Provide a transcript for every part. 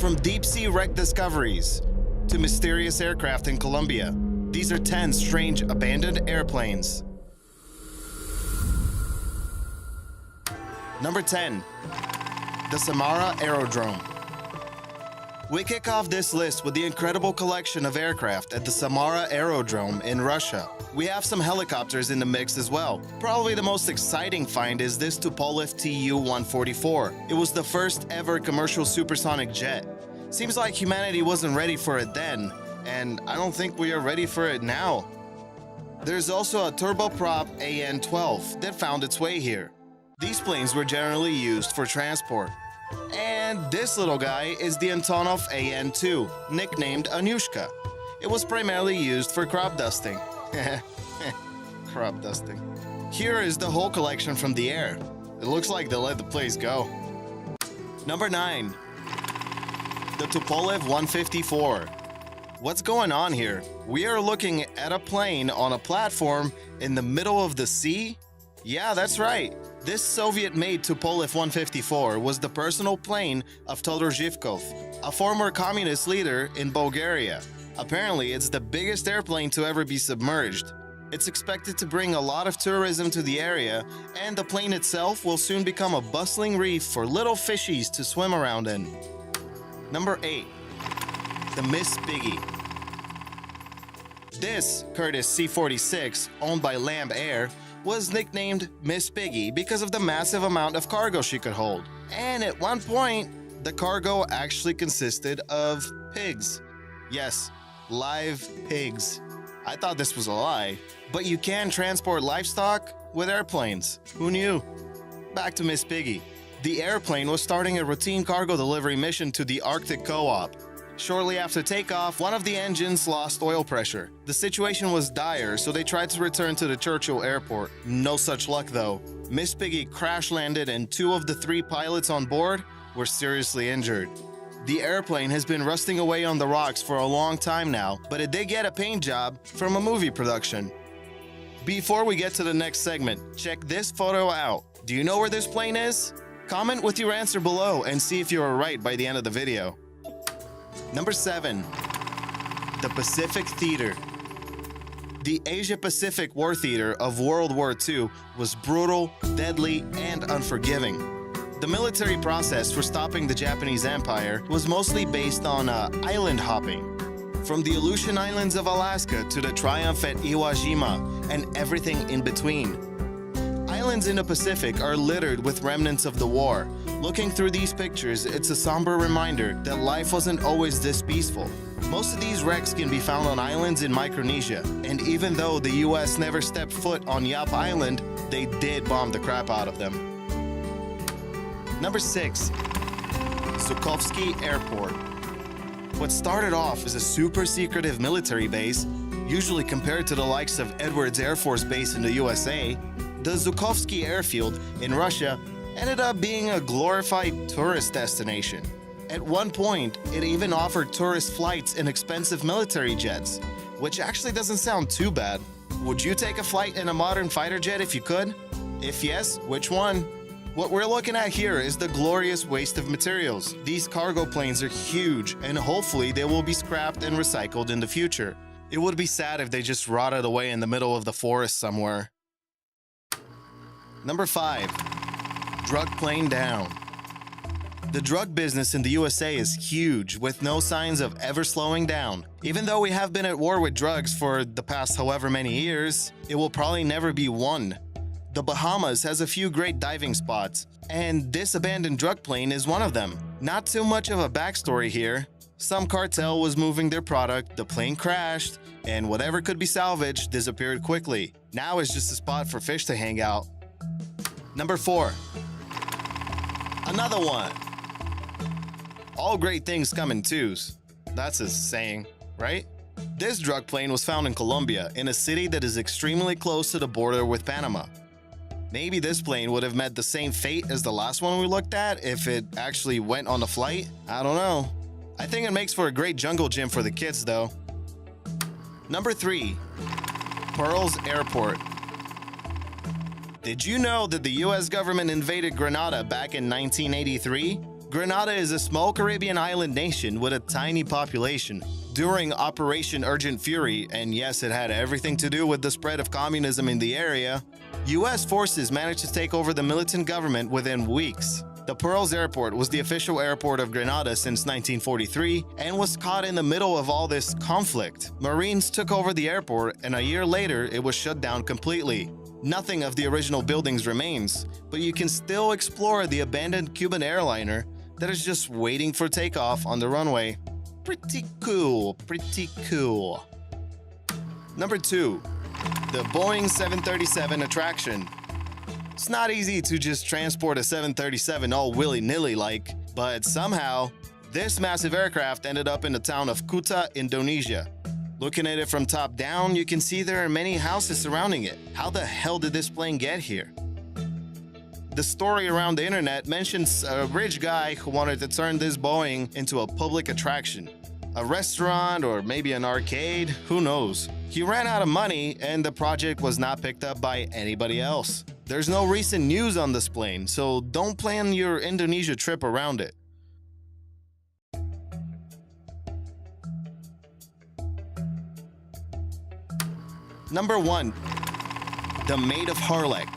From deep-sea wreck discoveries to mysterious aircraft in Colombia, these are 10 strange abandoned airplanes. Number 10. The Samara Aerodrome. We kick off this list with the incredible collection of aircraft at the Samara Aerodrome in Russia. We have some helicopters in the mix as well. Probably the most exciting find is this Tupolev Tu-144. It was the first ever commercial supersonic jet. Seems like humanity wasn't ready for it then, and I don't think we are ready for it now. There's also a turboprop AN-12 that found its way here. These planes were generally used for transport. And this little guy is the Antonov AN-2, nicknamed Anyushka. It was primarily used for crop dusting. Crop dusting. Here is the whole collection from the air. It looks like they let the place go. Number 9. The Tupolev 154. What's going on here? We are looking at a plane on a platform in the middle of the sea? Yeah, that's right. This Soviet-made Tupolev 154 was the personal plane of Todor Zhivkov, a former communist leader in Bulgaria. Apparently, it's the biggest airplane to ever be submerged. It's expected to bring a lot of tourism to the area, and the plane itself will soon become a bustling reef for little fishies to swim around in. Number 8. The Miss Piggy. This Curtiss C-46, owned by Lamb Air, was nicknamed Miss Piggy because of the massive amount of cargo she could hold. And at one point, the cargo actually consisted of pigs. Yes, live pigs. I thought this was a lie, but you can transport livestock with airplanes. Who knew? Back to Miss Piggy. The airplane was starting a routine cargo delivery mission to the Arctic Co-op. Shortly after takeoff, one of the engines lost oil pressure. The situation was dire, so they tried to return to the Churchill Airport. No such luck though. Miss Piggy crash-landed and 2 of the 3 pilots on board were seriously injured. The airplane has been rusting away on the rocks for a long time now, but it did get a paint job from a movie production. Before we get to the next segment, check this photo out. Do you know where this plane is? Comment with your answer below and see if you are right by the end of the video. Number 7. The Pacific Theater. The Asia-Pacific War Theater of World War II was brutal, deadly, and unforgiving. The military process for stopping the Japanese Empire was mostly based on island hopping. From the Aleutian Islands of Alaska to the Triumph at Iwo Jima and everything in between. Islands in the Pacific are littered with remnants of the war. Looking through these pictures, it's a somber reminder that life wasn't always this peaceful. Most of these wrecks can be found on islands in Micronesia, and even though the US never stepped foot on Yap Island, they did bomb the crap out of them. Number 6. Zhukovsky Airport. What started off as a super secretive military base, usually compared to the likes of Edwards Air Force Base in the USA, the Zhukovsky Airfield in Russia ended up being a glorified tourist destination. At one point, it even offered tourist flights in expensive military jets, which actually doesn't sound too bad. Would you take a flight in a modern fighter jet if you could? If yes, which one? What we're looking at here is the glorious waste of materials. These cargo planes are huge, and hopefully they will be scrapped and recycled in the future. It would be sad if they just rotted away in the middle of the forest somewhere. Number 5. Drug plane down. The drug business in the USA is huge, with no signs of ever slowing down. Even though we have been at war with drugs for the past however many years, it will probably never be won. The Bahamas has a few great diving spots, and this abandoned drug plane is one of them. Not too much of a backstory here. Some cartel was moving their product, the plane crashed, and whatever could be salvaged disappeared quickly. Now it's just a spot for fish to hang out. Number 4. Another one. All great things come in twos. That's a saying, right? This drug plane was found in Colombia, in a city that is extremely close to the border with Panama. Maybe this plane would have met the same fate as the last one we looked at if it actually went on a flight. I don't know. I think it makes for a great jungle gym for the kids though. Number 3. Pearls Airport. Did you know that the US government invaded Grenada back in 1983? Grenada is a small Caribbean island nation with a tiny population. During Operation Urgent Fury, and yes, it had everything to do with the spread of communism in the area, US forces managed to take over the militant government within weeks. The Pearls Airport was the official airport of Grenada since 1943 and was caught in the middle of all this conflict. Marines took over the airport, and a year later it was shut down completely. Nothing of the original buildings remains, but you can still explore the abandoned Cuban airliner that is just waiting for takeoff on the runway. Pretty cool, pretty cool. Number 2. The Boeing 737 attraction. It's not easy to just transport a 737 all willy-nilly like, but somehow, this massive aircraft ended up in the town of Kuta, Indonesia. Looking at it from top down, you can see there are many houses surrounding it. How the hell did this plane get here? The story around the internet mentions a rich guy who wanted to turn this Boeing into a public attraction. A restaurant or maybe an arcade, who knows? He ran out of money and the project was not picked up by anybody else. There's no recent news on this plane, so don't plan your Indonesia trip around it. Number 1. The Maid of Harlech.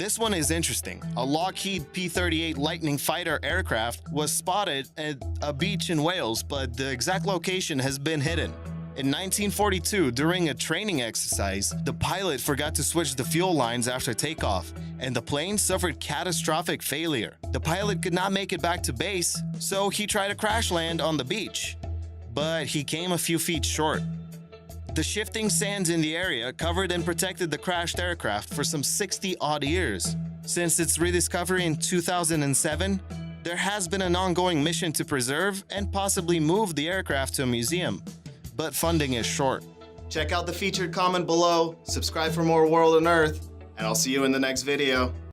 This one is interesting. A Lockheed P-38 Lightning fighter aircraft was spotted at a beach in Wales, but the exact location has been hidden. In 1942, during a training exercise, the pilot forgot to switch the fuel lines after takeoff, and the plane suffered catastrophic failure. The pilot could not make it back to base, so he tried to crash land on the beach, but he came a few feet short. The shifting sands in the area covered and protected the crashed aircraft for some 60-odd years. Since its rediscovery in 2007, there has been an ongoing mission to preserve and possibly move the aircraft to a museum, but funding is short. Check out the featured comment below, subscribe for more World and Earth, and I'll see you in the next video.